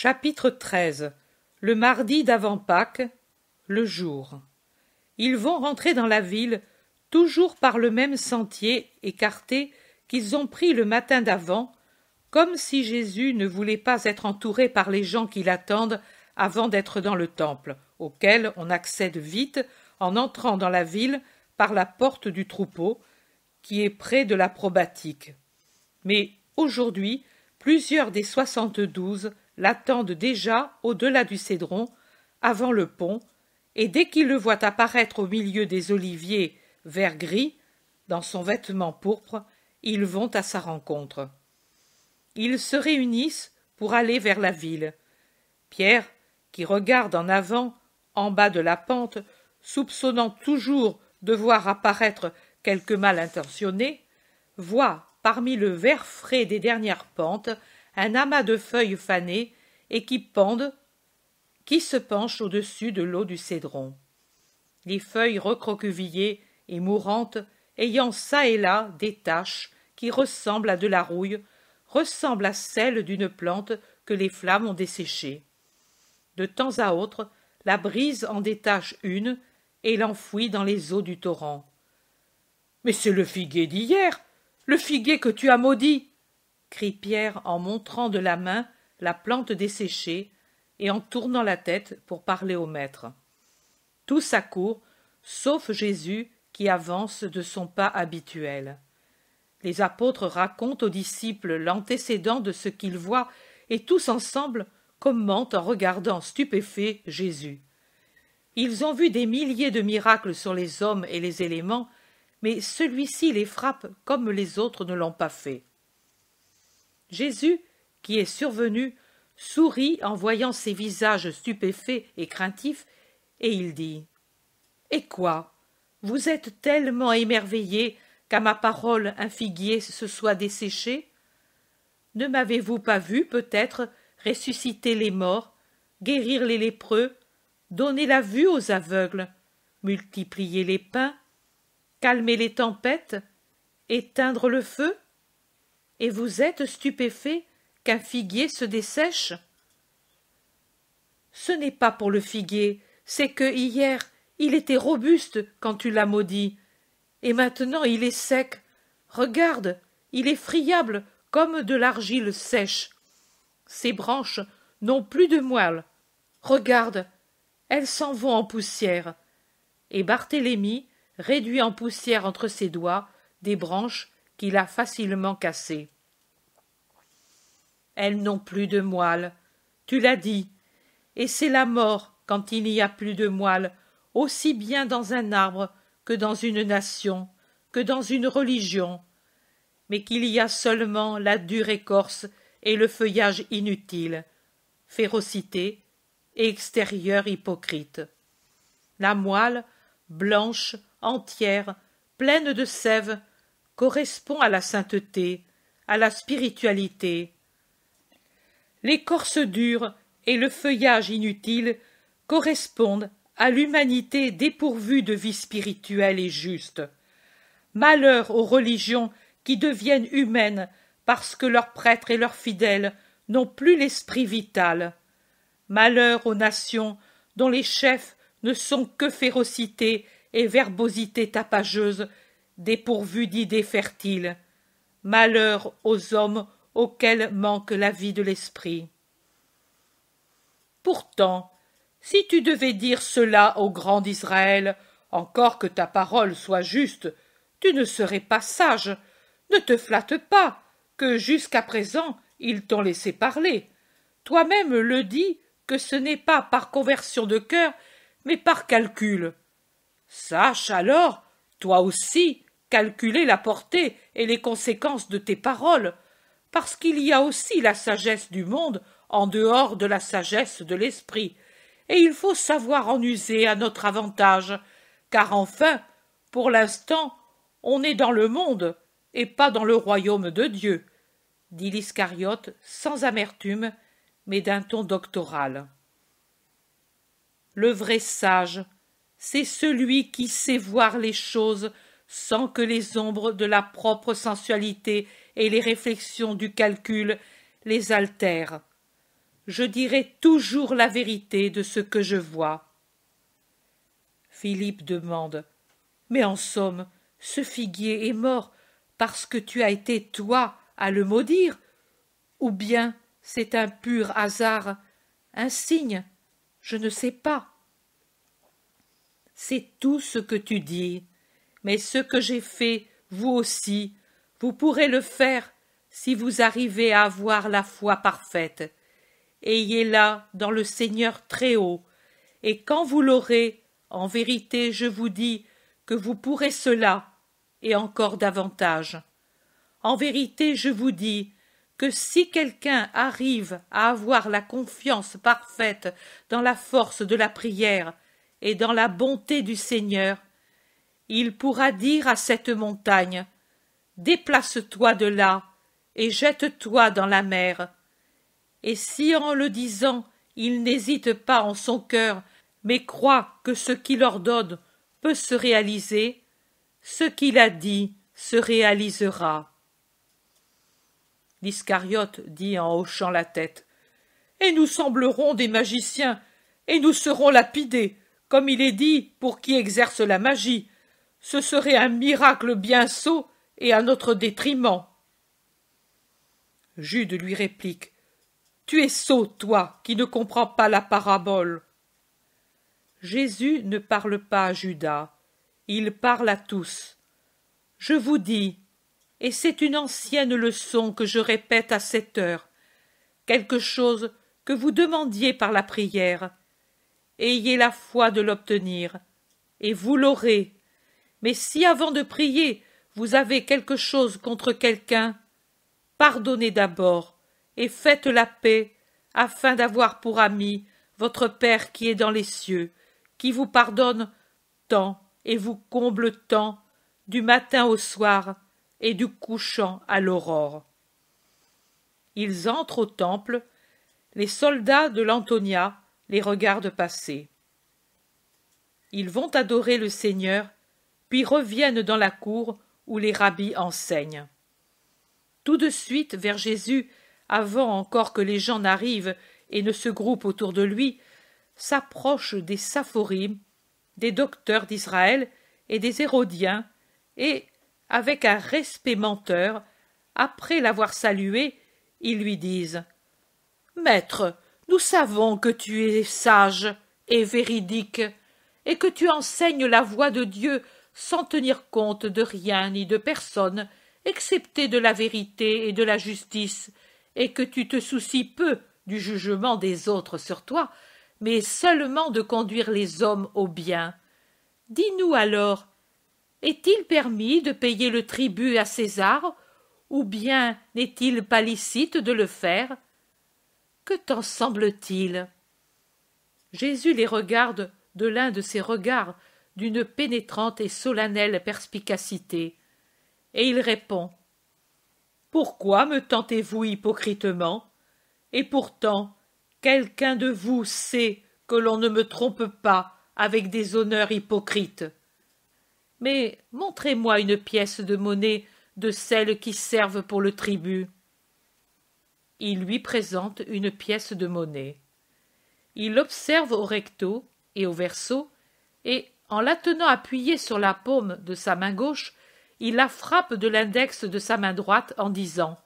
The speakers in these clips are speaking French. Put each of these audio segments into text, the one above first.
Chapitre 13. Le mardi d'avant Pâques, le jour. Ils vont rentrer dans la ville, toujours par le même sentier écarté qu'ils ont pris le matin d'avant, comme si Jésus ne voulait pas être entouré par les gens qui l'attendent avant d'être dans le temple, auquel on accède vite en entrant dans la ville par la porte du troupeau, qui est près de la probatique. Mais aujourd'hui, plusieurs des 72 l'attendent déjà au-delà du Cédron, avant le pont, et dès qu'ils le voient apparaître au milieu des oliviers vert gris, dans son vêtement pourpre, ils vont à sa rencontre. Ils se réunissent pour aller vers la ville. Pierre, qui regarde en avant, en bas de la pente, soupçonnant toujours de voir apparaître quelque mal intentionné, voit parmi le vert frais des dernières pentes un amas de feuilles fanées et qui pendent, qui se penchent au-dessus de l'eau du Cédron. Les feuilles recroquevillées et mourantes, ayant çà et là des taches qui ressemblent à de la rouille, ressemblent à celles d'une plante que les flammes ont desséchée. De temps à autre, la brise en détache une et l'enfouit dans les eaux du torrent. « Mais c'est le figuier d'hier, le figuier que tu as maudit !» crie Pierre en montrant de la main la plante desséchée et en tournant la tête pour parler au maître. Tous accourent, sauf Jésus qui avance de son pas habituel. Les apôtres racontent aux disciples l'antécédent de ce qu'ils voient et tous ensemble commentent en regardant stupéfaits Jésus. Ils ont vu des milliers de miracles sur les hommes et les éléments, mais celui-ci les frappe comme les autres ne l'ont pas fait. Jésus, qui est survenu, sourit en voyant ces visages stupéfaits et craintifs, et il dit « Et quoi? Vous êtes tellement émerveillés qu'à ma parole un figuier se soit desséché? Ne m'avez-vous pas vu, peut-être, ressusciter les morts, guérir les lépreux, donner la vue aux aveugles, multiplier les pains, calmer les tempêtes, éteindre le feu? Et vous êtes stupéfaits qu'un figuier se dessèche? Ce n'est pas pour le figuier, c'est que hier il était robuste quand tu l'as maudit, et maintenant il est sec. Regarde, il est friable comme de l'argile sèche. Ses branches n'ont plus de moelle. Regarde, elles s'en vont en poussière. Et Barthélemy réduit en poussière entre ses doigts des branches qu'il a facilement cassées. Elles n'ont plus de moelle, tu l'as dit, et c'est la mort quand il n'y a plus de moelle, aussi bien dans un arbre que dans une nation, que dans une religion, mais qu'il y a seulement la dure écorce et le feuillage inutile, férocité et extérieur hypocrite. La moelle, blanche, entière, pleine de sève, correspond à la sainteté, à la spiritualité. L'écorce dure et le feuillage inutile correspondent à l'humanité dépourvue de vie spirituelle et juste. Malheur aux religions qui deviennent humaines parce que leurs prêtres et leurs fidèles n'ont plus l'esprit vital. Malheur aux nations dont les chefs ne sont que férocité et verbosité tapageuse, dépourvus d'idées fertiles. Malheur aux hommes auxquels manque la vie de l'esprit. Pourtant, si tu devais dire cela aux grands d'Israël, encore que ta parole soit juste, tu ne serais pas sage. Ne te flatte pas, que jusqu'à présent ils t'ont laissé parler. Toi-même le dis que ce n'est pas par conversion de cœur, mais par calcul. Sache alors, toi aussi, calculer la portée et les conséquences de tes paroles, parce qu'il y a aussi la sagesse du monde en dehors de la sagesse de l'esprit, et il faut savoir en user à notre avantage, car enfin, pour l'instant, on est dans le monde et pas dans le royaume de Dieu, dit l'Iscariote sans amertume, mais d'un ton doctoral. Le vrai sage, c'est celui qui sait voir les choses sans que les ombres de la propre sensualité et les réflexions du calcul les altèrent. je dirai toujours la vérité de ce que je vois. » Philippe demande: « Mais en somme, ce figuier est mort parce que tu as été, toi, à le maudire, ou bien c'est un pur hasard, un signe, je ne sais pas. » « C'est tout ce que tu dis, mais ce que j'ai fait, vous aussi, vous pourrez le faire si vous arrivez à avoir la foi parfaite. Ayez-la dans le Seigneur très haut, et quand vous l'aurez, en vérité je vous dis que vous pourrez cela, et encore davantage. En vérité je vous dis que si quelqu'un arrive à avoir la confiance parfaite dans la force de la prière et dans la bonté du Seigneur, il pourra dire à cette montagne: « Déplace-toi de là et jette-toi dans la mer. » Et si en le disant, il n'hésite pas en son cœur, mais croit que ce qu'il ordonne peut se réaliser, ce qu'il a dit se réalisera. L'Iscariote dit en hochant la tête: « Et nous semblerons des magiciens, et nous serons lapidés, comme il est dit, pour qui exerce la magie. Ce serait un miracle bien sot et à notre détriment. » Jude lui réplique: « Tu es sot, toi, qui ne comprends pas la parabole. » Jésus ne parle pas à Judas, il parle à tous. « Je vous dis, et c'est une ancienne leçon que je répète à cette heure, quelque chose que vous demandiez par la prière. Ayez la foi de l'obtenir, et vous l'aurez. Mais si avant de prier, vous avez quelque chose contre quelqu'un, pardonnez d'abord, et faites la paix, afin d'avoir pour ami votre Père qui est dans les cieux, qui vous pardonne tant et vous comble tant, du matin au soir et du couchant à l'aurore. » Ils entrent au temple, les soldats de l'Antonia les regardent passer. Ils vont adorer le Seigneur, puis reviennent dans la cour où les rabbis enseignent. Tout de suite vers Jésus, avant encore que les gens n'arrivent et ne se groupent autour de lui, s'approchent des Saphorim, des docteurs d'Israël et des Hérodiens, et, avec un respect menteur, après l'avoir salué, ils lui disent: « Maître, nous savons que tu es sage et véridique, et que tu enseignes la voie de Dieu sans tenir compte de rien ni de personne, excepté de la vérité et de la justice, et que tu te soucies peu du jugement des autres sur toi, mais seulement de conduire les hommes au bien. Dis-nous alors, est-il permis de payer le tribut à César, ou bien n'est-il pas licite de le faire? Que t'en semble-t-il? » Jésus les regarde de l'un de ses regards d'une pénétrante et solennelle perspicacité, et il répond: « Pourquoi me tentez-vous hypocritement? Et pourtant, quelqu'un de vous sait que l'on ne me trompe pas avec des honneurs hypocrites. Mais montrez-moi une pièce de monnaie de celles qui servent pour le tribut. » Il lui présente une pièce de monnaie. Il l'observe au recto et au verso, et, en la tenant appuyée sur la paume de sa main gauche, il la frappe de l'index de sa main droite en disant: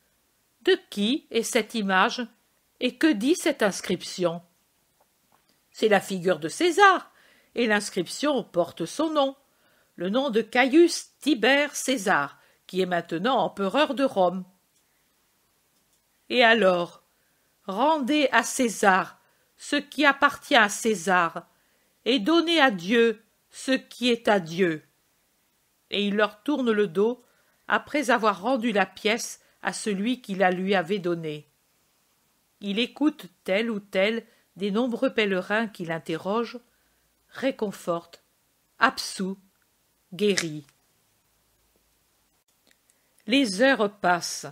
« De qui est cette image, et que dit cette inscription? » « C'est la figure de César, et l'inscription porte son nom, le nom de Caius Tibère César, qui est maintenant empereur de Rome. »« Et alors, rendez à César ce qui appartient à César, et donnez à Dieu ce qui est à Dieu. » Et il leur tourne le dos, après avoir rendu la pièce à celui qui la lui avait donnée. Il écoute tel ou tel des nombreux pèlerins qui l'interrogent, réconforte, absout, guérit. Les heures passent.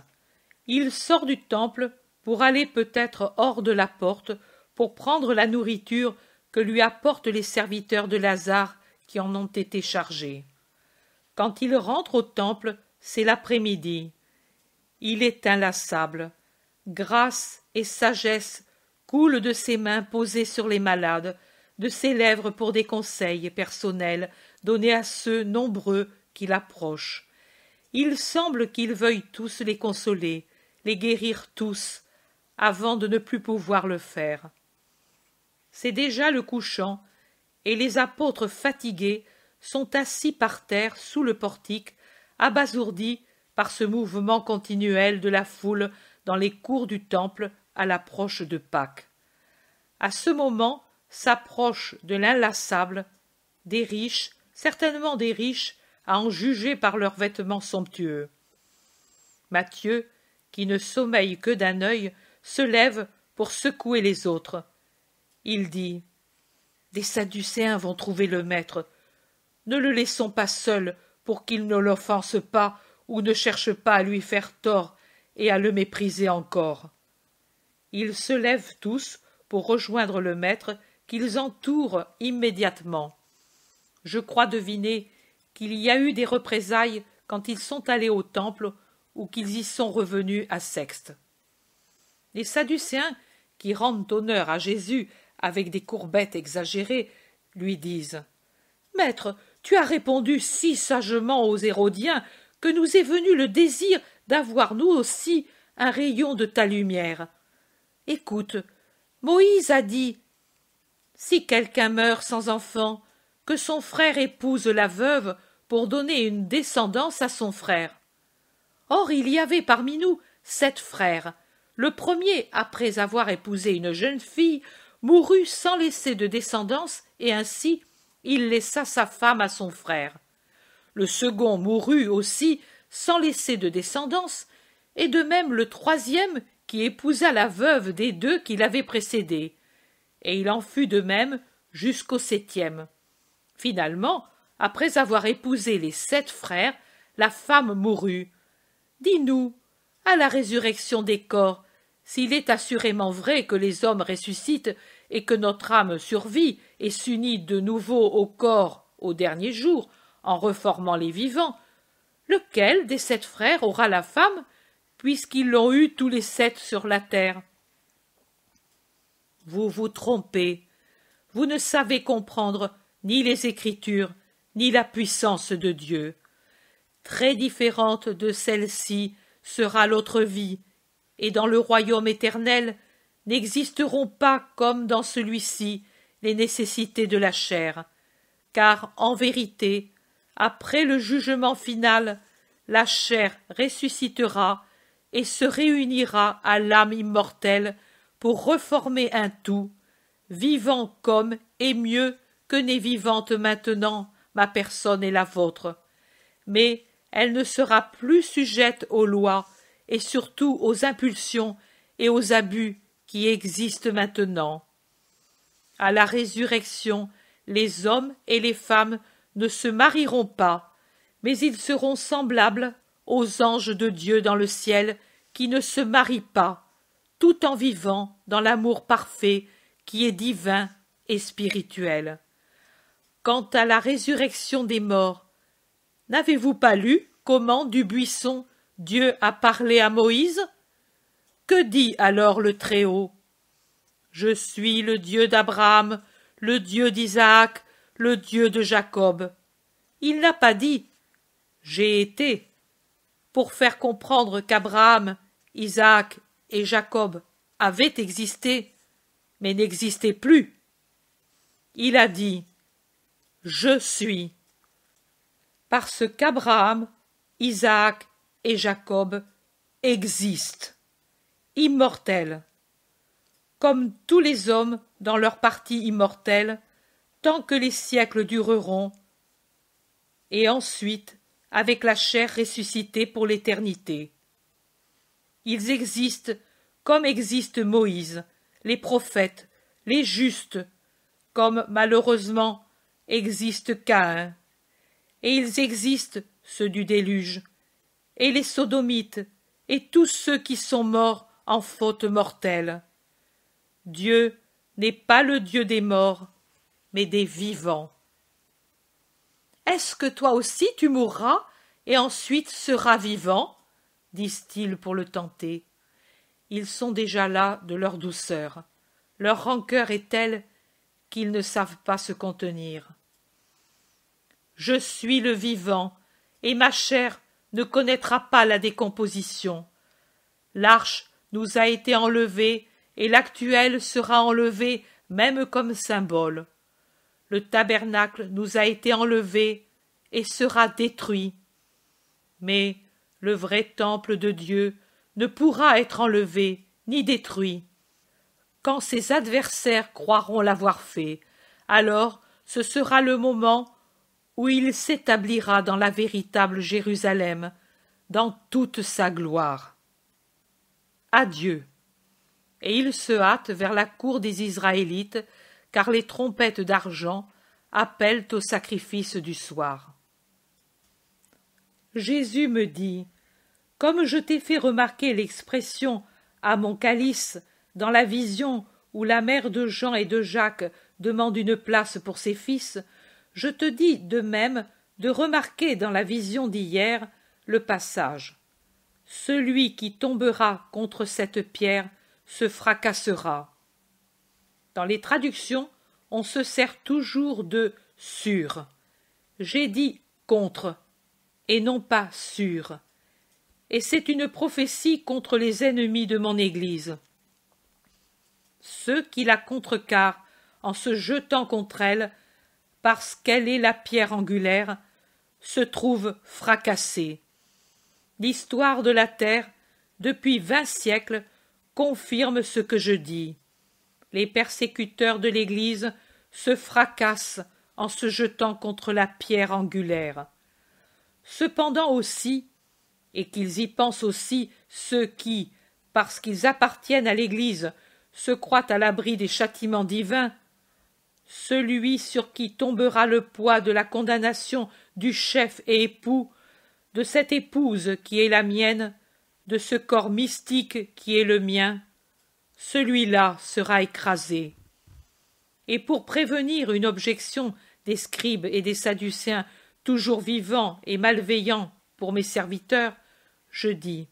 Il sort du temple pour aller peut-être hors de la porte pour prendre la nourriture que lui apportent les serviteurs de Lazare qui en ont été chargés. Quand il rentre au temple, c'est l'après-midi. Il est inlassable. Grâce et sagesse coule de ses mains posées sur les malades, de ses lèvres pour des conseils personnels donnés à ceux nombreux qui l'approchent. Il semble qu'il veuille tous les consoler, les guérir tous, avant de ne plus pouvoir le faire. C'est déjà le couchant, et les apôtres fatigués sont assis par terre sous le portique, abasourdis par ce mouvement continuel de la foule dans les cours du temple à l'approche de Pâques. À ce moment s'approchent de l'inlassable des riches, certainement des riches, à en juger par leurs vêtements somptueux. Matthieu, qui ne sommeille que d'un œil, se lève pour secouer les autres. Il dit « Des Sadducéens vont trouver le maître. Ne le laissons pas seul pour qu'il ne l'offense pas ou ne cherche pas à lui faire tort et à le mépriser encore. » Ils se lèvent tous pour rejoindre le maître qu'ils entourent immédiatement. Je crois deviner qu'il y a eu des représailles quand ils sont allés au temple ou qu'ils y sont revenus à Sexte. Les Sadducéens, qui rendent honneur à Jésus avec des courbettes exagérées, lui disent « Maître, tu as répondu si sagement aux Hérodiens que nous est venu le désir d'avoir nous aussi un rayon de ta lumière. Écoute, Moïse a dit « Si quelqu'un meurt sans enfant, que son frère épouse la veuve pour donner une descendance à son frère. Or il y avait parmi nous 7 frères. Le premier, après avoir épousé une jeune fille, mourut sans laisser de descendance, et ainsi il laissa sa femme à son frère. Le second mourut aussi sans laisser de descendance, et de même le troisième qui épousa la veuve des 2 qui l'avaient précédé. Et il en fut de même jusqu'au 7e. Finalement, après avoir épousé les 7 frères, la femme mourut. Dis-nous, à la résurrection des corps, s'il est assurément vrai que les hommes ressuscitent et que notre âme survit et s'unit de nouveau au corps au dernier jour, en reformant les vivants, lequel des 7 frères aura la femme, puisqu'ils l'ont eue tous les 7 sur la terre? Vous vous trompez. Vous ne savez comprendre ni les Écritures, ni la puissance de Dieu. Très différente de celle-ci sera l'autre vie, et dans le royaume éternel n'existeront pas comme dans celui-ci les nécessités de la chair, car en vérité, après le jugement final, la chair ressuscitera et se réunira à l'âme immortelle pour reformer un tout, vivant comme et mieux que n'est vivante maintenant ma personne et la vôtre. Mais elle ne sera plus sujette aux lois et surtout aux impulsions et aux abus qui existent maintenant. À la résurrection, les hommes et les femmes ne se marieront pas, mais ils seront semblables aux anges de Dieu dans le ciel qui ne se marient pas, tout en vivant dans l'amour parfait qui est divin et spirituel. Quant à la résurrection des morts, n'avez-vous pas lu comment du buisson Dieu a parlé à Moïse? Que dit alors le Très-Haut? Je suis le Dieu d'Abraham, le Dieu d'Isaac, le Dieu de Jacob. Il n'a pas dit j'ai été, pour faire comprendre qu'Abraham, Isaac et Jacob avaient existé, mais n'existaient plus. Il a dit je suis, parce qu'Abraham, Isaac et Jacob existent, immortels, comme tous les hommes dans leur partie immortelle, tant que les siècles dureront, et ensuite avec la chair ressuscitée pour l'éternité. Ils existent comme existe Moïse, les prophètes, les justes, comme malheureusement existe Caïn, et ils existent ceux du déluge, et les sodomites, et tous ceux qui sont morts en faute mortelle. Dieu n'est pas le Dieu des morts, mais des vivants. Est-ce que toi aussi tu mourras et ensuite seras vivant? Disent-ils pour le tenter. ils sont déjà là de leur douceur. Leur rancœur est telle qu'ils ne savent pas se contenir. Je suis le vivant, et ma chair ne connaîtra pas la décomposition. L'arche nous a été enlevée, et l'actuelle sera enlevée même comme symbole. Le tabernacle nous a été enlevé et sera détruit. Mais le vrai temple de Dieu ne pourra être enlevé ni détruit. Quand ses adversaires croiront l'avoir fait, alors ce sera le moment où il s'établira dans la véritable Jérusalem, dans toute sa gloire. Adieu. Et il se hâte vers la cour des Israélites, car les trompettes d'argent appellent au sacrifice du soir. Jésus me dit, comme je t'ai fait remarquer l'expression « à mon calice » dans la vision où la mère de Jean et de Jacques demande une place pour ses fils, je te dis de même de remarquer dans la vision d'hier le passage « Celui qui tombera contre cette pierre se fracassera ». Dans les traductions, on se sert toujours de « sur ». J'ai dit « contre » et non pas « sur ». Et c'est une prophétie contre les ennemis de mon Église. Ceux qui la contrecarrent en se jetant contre elle, parce qu'elle est la pierre angulaire, se trouvent fracassés. L'histoire de la terre, depuis 20 siècles, confirme ce que je dis. Les persécuteurs de l'Église se fracassent en se jetant contre la pierre angulaire. Cependant aussi, et qu'ils y pensent aussi ceux qui, parce qu'ils appartiennent à l'Église, se croient à l'abri des châtiments divins, celui sur qui tombera le poids de la condamnation du chef et époux, de cette épouse qui est la mienne, de ce corps mystique qui est le mien, celui-là sera écrasé. Et pour prévenir une objection des scribes et des sadducéens toujours vivants et malveillants pour mes serviteurs, je dis,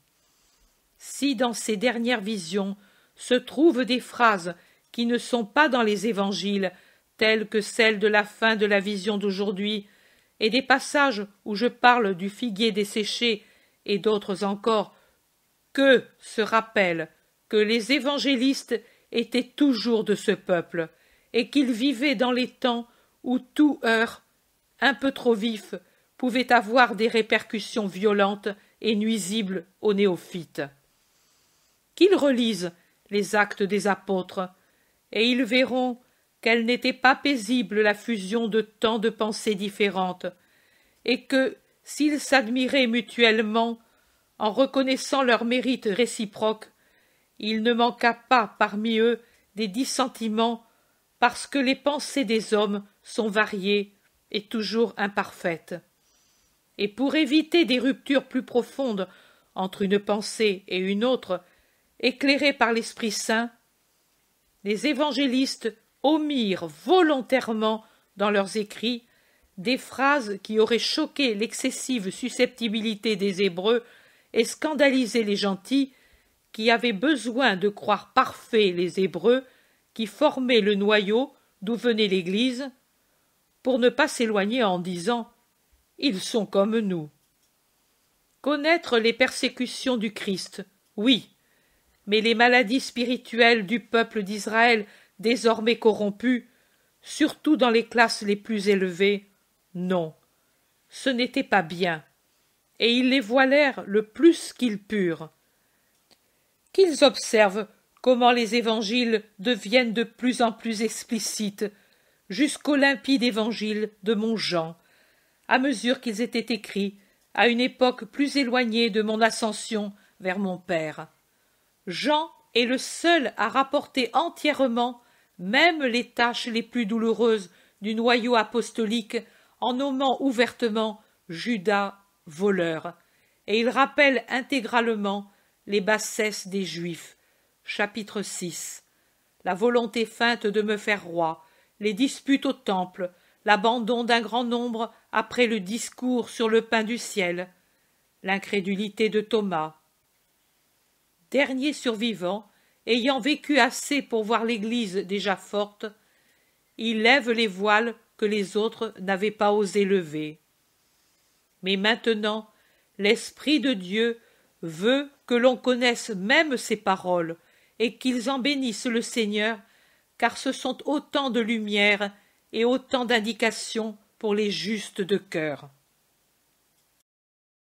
si dans ces dernières visions se trouvent des phrases qui ne sont pas dans les évangiles, telles que celles de la fin de la vision d'aujourd'hui, et des passages où je parle du figuier desséché, et d'autres encore, que se rappellent que les évangélistes étaient toujours de ce peuple, et qu'ils vivaient dans les temps où tout heurt, un peu trop vif, pouvait avoir des répercussions violentes et nuisibles aux néophytes. Qu'ils relisent les Actes des Apôtres, et ils verront qu'elle n'était pas paisible la fusion de tant de pensées différentes, et que, s'ils s'admiraient mutuellement, en reconnaissant leurs mérites réciproques, il ne manqua pas parmi eux des dissentiments, parce que les pensées des hommes sont variées et toujours imparfaites. Et pour éviter des ruptures plus profondes entre une pensée et une autre, éclairées par l'Esprit Saint, les évangélistes omirent volontairement dans leurs écrits des phrases qui auraient choqué l'excessive susceptibilité des Hébreux et scandalisé les gentils qui avaient besoin de croire parfaits les Hébreux qui formaient le noyau d'où venait l'Église, pour ne pas s'éloigner en disant « Ils sont comme nous ». Connaître les persécutions du Christ, oui, mais les maladies spirituelles du peuple d'Israël désormais corrompu, surtout dans les classes les plus élevées, non, ce n'était pas bien, et ils les voilèrent le plus qu'ils purent. Qu'ils observent comment les évangiles deviennent de plus en plus explicites, jusqu'au limpide évangile de mon Jean, à mesure qu'ils étaient écrits à une époque plus éloignée de mon ascension vers mon Père. Jean est le seul à rapporter entièrement même les tâches les plus douloureuses du noyau apostolique en nommant ouvertement Judas voleur, et il rappelle intégralement les bassesses des Juifs. Chapitre 6. La volonté feinte de me faire roi, les disputes au temple, l'abandon d'un grand nombre après le discours sur le pain du ciel, l'incrédulité de Thomas. dernier survivant, ayant vécu assez pour voir l'Église déjà forte, il lève les voiles que les autres n'avaient pas osé lever. Mais maintenant, l'Esprit de Dieu veut que l'on connaisse même ces paroles et qu'ils en bénissent le Seigneur, car ce sont autant de lumière et autant d'indications pour les justes de cœur.